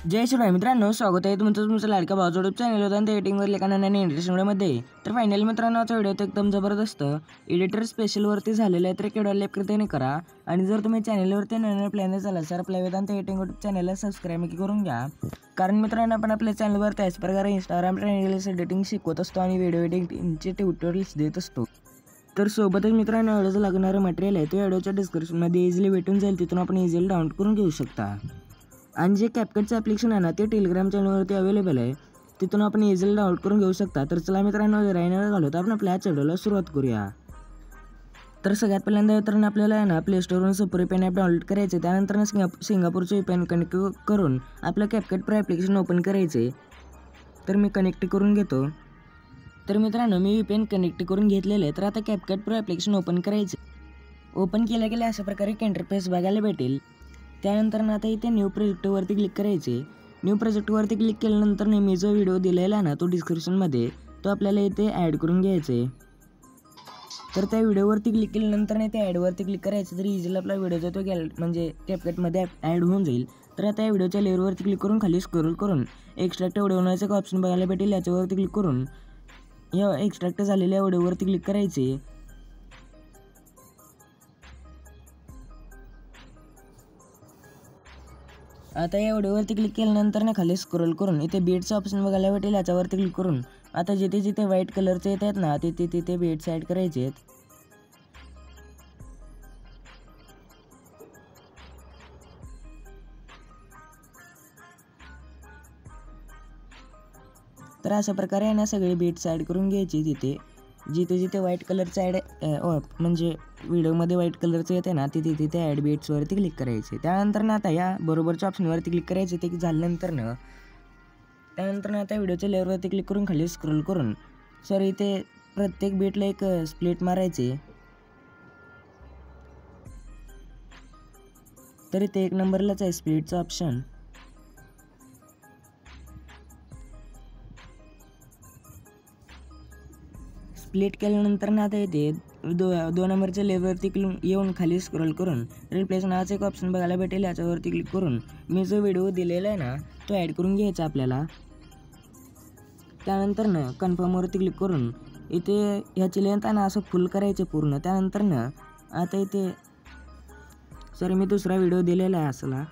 जय श्रीराम मित्रांनो, स्वागत आहे तुमचं लाडका भाऊ यूट्यूब चॅनल होता आणि एडिटिंगवर लेखा आणि इंटरेस्ट व्हिडिओमध्ये. तर फायनली मित्रांनो, आजचा व्हिडिओ एकदम जबरदस्त एडिटर स्पेशलवरती झालेला आहे. तर एक व्हिडिओ लाईक करताना करा आणि जर तुम्ही चॅनलवरती नवीन प्लॅन झाला तर आपल्या वेदांत एडिटिंग यूट्यूब चॅनलला सबस्क्राईब करून घ्या. कारण मित्रांनो, आपण आपल्या चॅनलवर त्याच प्रकारे इंस्टाग्राम चॅनलला एडिटिंग शिकवत असतो आणि व्हिडिओ एडिटिंगचे ट्युटोरियल्स देत असतो. तर सोबतच मित्रांनो, व्हिडिओचं लागणारं मटेरियल आहे तो व्हिडिओच्या डिस्क्रिप्शनमध्ये इझिली भेटून जाईल. तिथून आपण इझिली डाउनलोड करून घेऊ शकता. आणि जे कॅपकटचं ॲप्लिकेशन आहे ना, ते टेलिग्राम चॅनलवरती अवेलेबल आहे. तिथून आपण इझिली डाउनलोड करून घेऊ शकता. तर चला मित्रांनो, रायनर घालवतो आपण आपल्या व्हिडिओला सुरुवात करूया. तर सगळ्यात पहिल्यांदा तर आपल्याला आहे ना, प्ले स्टोरवरून सुपर पेन ॲप डाउनलोड करायचे. त्यानंतर सिंगापूरचे पेन कनेक्ट करून आपलं कॅपकट प्रो ॲप्लिकेशन ओपन करायचे. तर मी कनेक्ट करून घेतो. तर मित्रांनो, मी पेन कनेक्ट करून घेतलेले आहे. तर आता कॅपकट प्रो ॲप्लिकेशन ओपन करायचे. ओपन केल्या अशा प्रकारे एक इंटरफेस बघायला भेटेल. त्यानंतर आता इथे न्यू प्रोजेक्टवरती क्लिक करायचे. न्यू प्रोजेक्टवरती क्लिक केल्यानंतर मी जो व्हिडिओ दिलेला आहे ना, तो डिस्क्रिप्शनमध्ये तो आपल्याला इथे ॲड करून घ्यायचा आहे. तर त्या व्हिडिओवरती क्लिक केल्यानंतर ते ॲडवरती क्लिक करायचं. तर इझिली आपला व्हिडिओ जो तो म्हणजे कॅपकटमध्ये ॲड होऊन जाईल. तर आता या व्हिडिओच्या लेअरवरती क्लिक करून खाली स्क्रोल करून एक्स्ट्रॅक्ट व्हिडिओ होण्याचं एक ऑप्शन बघायला भेटेल. याच्यावरती क्लिक करून या एक्स्ट्रॅक्ट झालेल्या व्हिडिओवरती क्लिक करायचे. आता या व्हिडिओवरती क्लिक केल्यानंतर खाली स्क्रोल करून इथे बीट्सचं ऑप्शन बघायला भेटेल. याच्यावरती क्लिक करून आता जिथे जिथे व्हाईट कलरचे येत आहेत ना, तिथे तिथे बीट्स ॲड करायचे आहेत. तर अशा प्रकारे ना सगळे बीट्स ॲड करून घ्यायची. तिथे जिथे जिथे व्हाईट कलरचं म्हणजे व्हिडिओमध्ये व्हाईट कलरचं येते ना, तिथे तिथे ॲड बीट्सवरती क्लिक करायचे. त्यानंतर आता या बरोबरच्या ऑप्शनवरती क्लिक करायचे. ते झाल्यानंतर आता व्हिडिओच्या लेअरवरती क्लिक करून खाली स्क्रोल करून इथे प्रत्येक बीटला एक स्प्लिट मारायचे. तर इथे 1 नंबरलाच आहे स्प्लिटचं ऑप्शन. स्प्लिट केल्यानंतर आता इथे 2 नंबरच्या लेवलवरती येऊन खाली स्क्रोल करून रिप्लेस नावाचं एक ऑप्शन बघायला भेटेल. याच्यावरती क्लिक करून मी जो व्हिडिओ दिलेला आहे ना, तो ॲड करून घ्यायचा आपल्याला. त्यानंतर कन्फर्मवरती क्लिक करून इथे ह्याची लेंथ आहे ना असं फुल करायचे पूर्ण. त्यानंतर आता इथे मी दुसरा व्हिडिओ दिलेला आहे असला.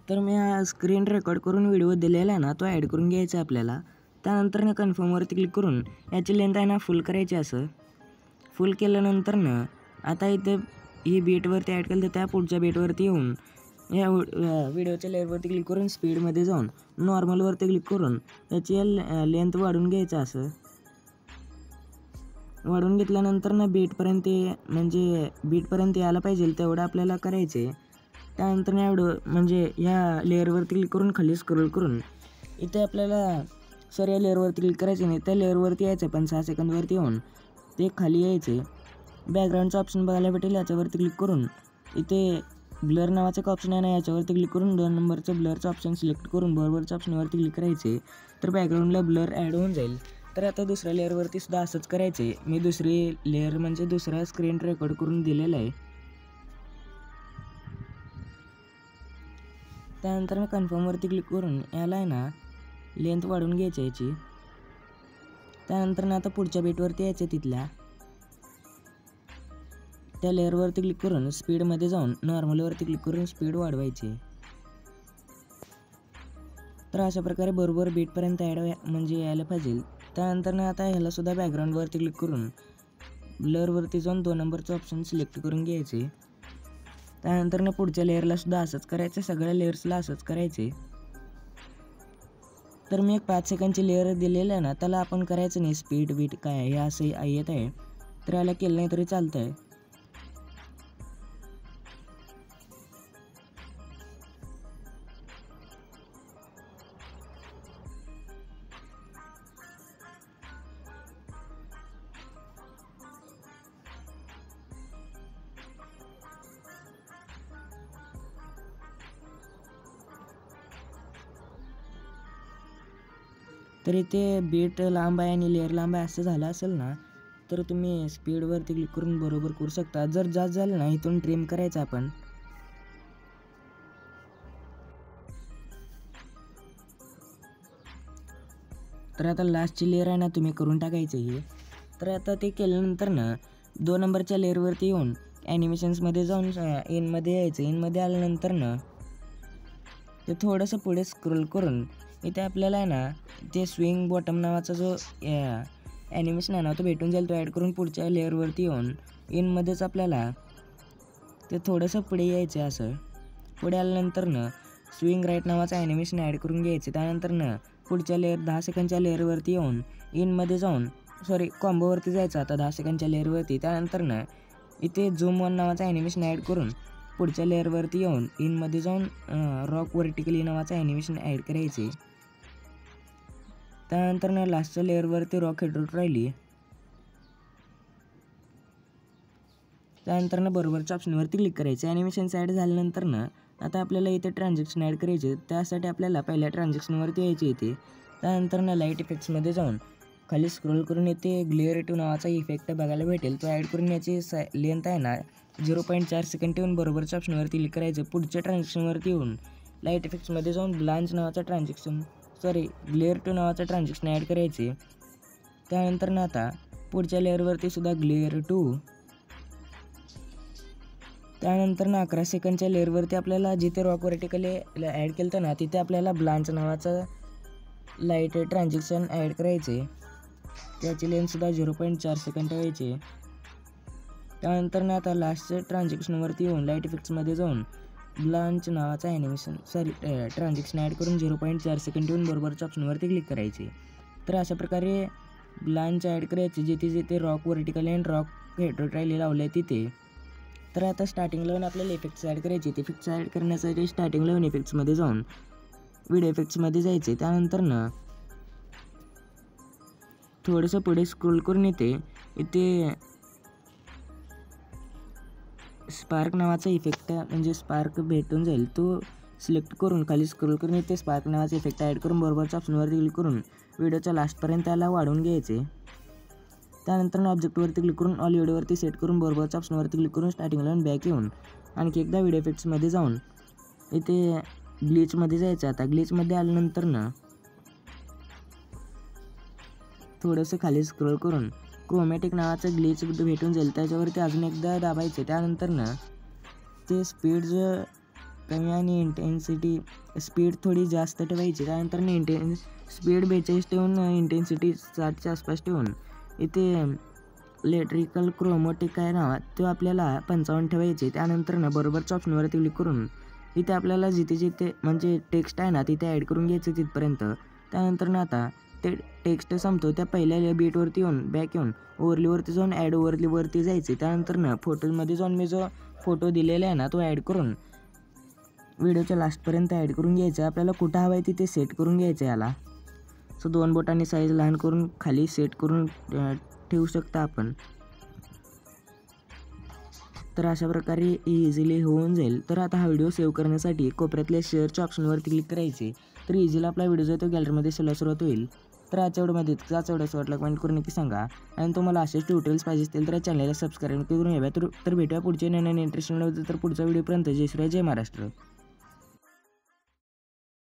तर मी स्क्रीन रेकॉर्ड करून व्हिडिओ दिलेला आहे ना, तो ॲड करून घ्यायचा आपल्याला. त्यानंतर कन्फर्मवरती क्लिक करून याची लेंथ आहे ना फुल करायची. असं फुल केल्यानंतर आता इथे ही बीटवरती ॲड केलं. तर त्या पुढच्या बीटवरती येऊन या व्हिडिओच्या लेअरवरती क्लिक करून स्पीडमध्ये जाऊन नॉर्मलवरती क्लिक करून याची लेंथ वाढवून घ्यायचं. असं वाढवून घेतल्यानंतर बीटपर्यंत बीटपर्यंत यायला पाहिजे तेवढं आपल्याला करायचे. त्यानंतर ह्या लेअरवरती क्लिक करून खाली स्क्रोल करून इथे आपल्याला या लेअरवरती क्लिक करायचे नाही. त्या लेअरवरती यायचं 6 सेकंदवरती येऊन ते खाली यायचे. बॅकग्राऊंडचं ऑप्शन बघायला भेटेल. याच्यावरती क्लिक करून इथे ब्लर नावाचं एक ऑप्शन आहे ना, याच्यावरती क्लिक करून 2 नंबरचं ब्लरचं ऑप्शन सिलेक्ट करून बरोबरच्या ऑप्शनवरती क्लिक करायचे. तर बॅकग्राऊंडला ब्लर ॲड होऊन जाईल. तर आता दुसऱ्या लेअरवरती सुद्धा असंच करायचे. मी दुसरी लेअर दुसरा स्क्रीन रेकॉर्ड करून दिलेला आहे. त्यानंतर कन्फर्मवरती क्लिक करून याला आहे ना लेंथ वाढवून घ्यायची याची. त्यानंतर आता पुढच्या बीटवरती यायचं. तिथल्या त्या लेअरवरती क्लिक करून स्पीडमध्ये जाऊन नॉर्मलवरती क्लिक करून स्पीड वाढवायची. तर अशा प्रकारे बरोबर बीटपर्यंत यायला पाहिजे. त्यानंतर आता ह्यालासुद्धा बॅकग्राऊंडवरती क्लिक करून ब्लरवरती जाऊन 2 नंबरचं ऑप्शन सिलेक्ट करून घ्यायचे. त्यानंतर पुढच्या लेअरला सुद्धा असंच करायचं. सगळ्या लेअर्सला असंच करायचे. तर मी एक 5 सेकंडची लेअर दिलेलं आहे ना, त्याला आपण करायचं नाही स्पीड बीट काय आहे हे असं येत आहे. तर याला केलं नाही तरी चालतं आहे. तर इथे बीट लांब आहे आणि लेअर लांब आहे असं झालं असेल ना, तर तुम्ही स्पीडवरती क्लिक करून बरोबर करू शकता. जर जास्त झालं ना, इथून ट्रिम करायचं आपण. तर आता लास्टची लेअर आहे ना, तुम्ही करून टाकायचं हे. तर आता ते केल्यानंतर ना 2 नंबरच्या लेअरवरती येऊन ॲनिमेशन्समध्ये जाऊन इनमध्ये यायचं. इनमध्ये आल्यानंतर ना ते थोडंसं पुढे स्क्रोल करून इथे आपल्याला आहे ना ते स्विंग बॉटम नावाचा जो ॲनिमेशन आहे ना तो भेटून जाईल. तो ॲड करून पुढच्या लेअरवरती येऊन इनमध्येच आपल्याला ते थोडंसं पुढे यायचं आहे. असं पुढे आल्यानंतर ना स्विंग राईट नावाचं ॲनिमेशन ॲड करून घ्यायचं. त्यानंतर ना पुढच्या लेअर 10 सेकंडच्या लेअरवरती येऊन इनमध्ये जाऊन कॉम्बोवरती जायचं आता 10 सेकंडच्या लेअरवरती. त्यानंतर ना इथे झूम 1 नावाचं ॲनिमेशन ॲड करून पुढच्या लेअरवरती येऊन इनमध्ये जाऊन रॉक व्हर्टिकली नावाचं ॲनिमेशन ॲड करायचे. त्यानंतर ना लास्टच्या लेअरवरती रॉक हेडरूट राहिली. त्यानंतर ना बरोबरच्या ऑप्शनवरती क्लिक करायचे. ॲनिमेशन्स ॲड झाल्यानंतर ना आता आपल्याला इथे ट्रान्झॅक्शन ॲड करायचे. त्यासाठी आपल्याला पहिल्या ट्रान्झॅक्शनवरती यायचे इथे. त्यानंतर ना लाईट इफेक्ट्समध्ये जाऊन खाली स्क्रोल करून येते ग्लेअर टू नावाचा इफेक्ट बघायला भेटेल. तो ॲड करून याची लेंथ आहे ना 0.4 सेकंड ठेवून बरोबरच्या ऑप्शनवरती क्लिक करायचं. पुढच्या ट्रान्झॅक्शनवरती येऊन लाईट इफेक्ट्समध्ये जाऊन ब्लांच नावाचा ग्लेअर टू नावाचा ट्रान्झॅक्शन ॲड करायचे. त्यानंतर ना आता पुढच्या लेअरवरती सुद्धा ग्लेअर टू. त्यानंतर ना 11 सेकंडच्या लेअरवरती आपल्याला जिथे रॉक व्हर्टिकली ॲड केलं होतं ना तिथे आपल्याला ब्लांच नावाचं लाईट ट्रान्झॅक्शन ॲड करायचे. त्याची लेंथसुद्धा 0.4 सेकंड ठेवायचे. त्यानंतर ना आता लास्टच्या ट्रान्झॅक्शनवरती येऊन लाईट इफेक्ट्समध्ये जाऊन ब्लांच नावाचा ट्रान्झॅक्शन ॲड करून 0.4 सेकंड ठेवून बरोबरच्या ऑप्शनवरती क्लिक करायचे. तर अशा प्रकारे ब्लांच ॲड करायचे जिथे जिथे रॉक व्हर्टिकली आणि रॉक हेडरोट्रायली लावलं आहे तिथे. तर आता स्टार्टिंग लावून आपल्याला इफेक्ट्स ॲड करायचे. इफेक्ट्स ॲड करण्यासाठी स्टार्टिंग लावून इफेक्ट्समध्ये जाऊन व्हिडिओ इफेक्ट्समध्ये जायचे. त्यानंतर ना थोडंसं पुढे स्क्रोल करून इथे स्पार्क नावाचा इफेक्ट म्हणजे स्पार्क भेटून जाईल. तो सिलेक्ट करून खाली स्क्रोल करून इथे स्पार्क नावाचा इफेक्ट ॲड करून बरोबरच्या ऑप्शनवरती क्लिक करून व्हिडिओच्या लास्टपर्यंत त्याला वाढवून घ्यायचे. त्यानंतर ऑब्जेक्टवरती क्लिक करून ऑल व्हिडिओवरती सेट करून बरोबरच्या ऑप्शनवरती क्लिक करून स्टार्टिंग लावून बॅक येऊन आणखी एकदा व्हिडिओ इफेक्ट्समध्ये जाऊन इथे ग्लिचमध्ये जायचं. आता ग्लिचमध्ये आल्यानंतर ना थोडंसं खाली स्क्रोल करून क्रोमॅटिक नावाचं ग्लिच भेटून जाईल. त्याच्यावरती अजून एकदा दाबायचं. त्यानंतर ना ते स्पीड कमी आणि इंटेन्सिटी स्पीड थोडी जास्त ठेवायची. त्यानंतर स्पीड 42 ठेवून इंटेन्सिटी 60च्या आसपास ठेवून इथे इलेक्ट्रिकल क्रोमॅटिक आहे नावात तो आपल्याला 55 ठेवायचे. त्यानंतर ना बरोबरच्या ऑप्शनवरती क्लिक करून इथे आपल्याला जिथे जिथे म्हणजे टेक्स्ट आहे ना तिथे ॲड करून घ्यायचं तिथपर्यंत. त्यानंतर ना आता ते टेक्स्ट संपतो त्या पहिल्या बीटवरती येऊन बॅक येऊन ओव्हरलीवरती जाऊन ॲड ओव्हरलीवरती जायचे. त्यानंतर ना फोटोमध्ये जाऊन मी जो फोटो दिलेला आहे ना तो ॲड करून व्हिडिओच्या लास्टपर्यंत ॲड करून घ्यायचा. आपल्याला कुठं हवं आहे तिथे सेट करून घ्यायचं याला. 2 बोटांनी साईज लहान करून खाली सेट करून ठेवू शकता आपण. तर अशा प्रकारे इझिली होऊन जाईल. तर आता हा व्हिडिओ सेव्ह करण्यासाठी कोपऱ्यातल्या शेअरच्या ऑप्शनवरती क्लिक करायचे. तर इझिली आपला व्हिडिओ जो तो गॅलरीमध्ये सुरुवात होईल. तर आजच्या व्हिडिओमध्ये त्याच व्हिडिओ वाटला कमेंट करून नक्की सांगा. आणि तुम्हाला असेच ट्युटोरियल्स पाहिजे असतील तर चॅनलला सबस्क्राईब करून घ्याव्या. तर भेटूया पुढचे नवीन इंटरेस्टिंग व्हिडिओ. तर पुढच्या व्हिडिओपर्यंत जय श्री जय महाराष्ट्र.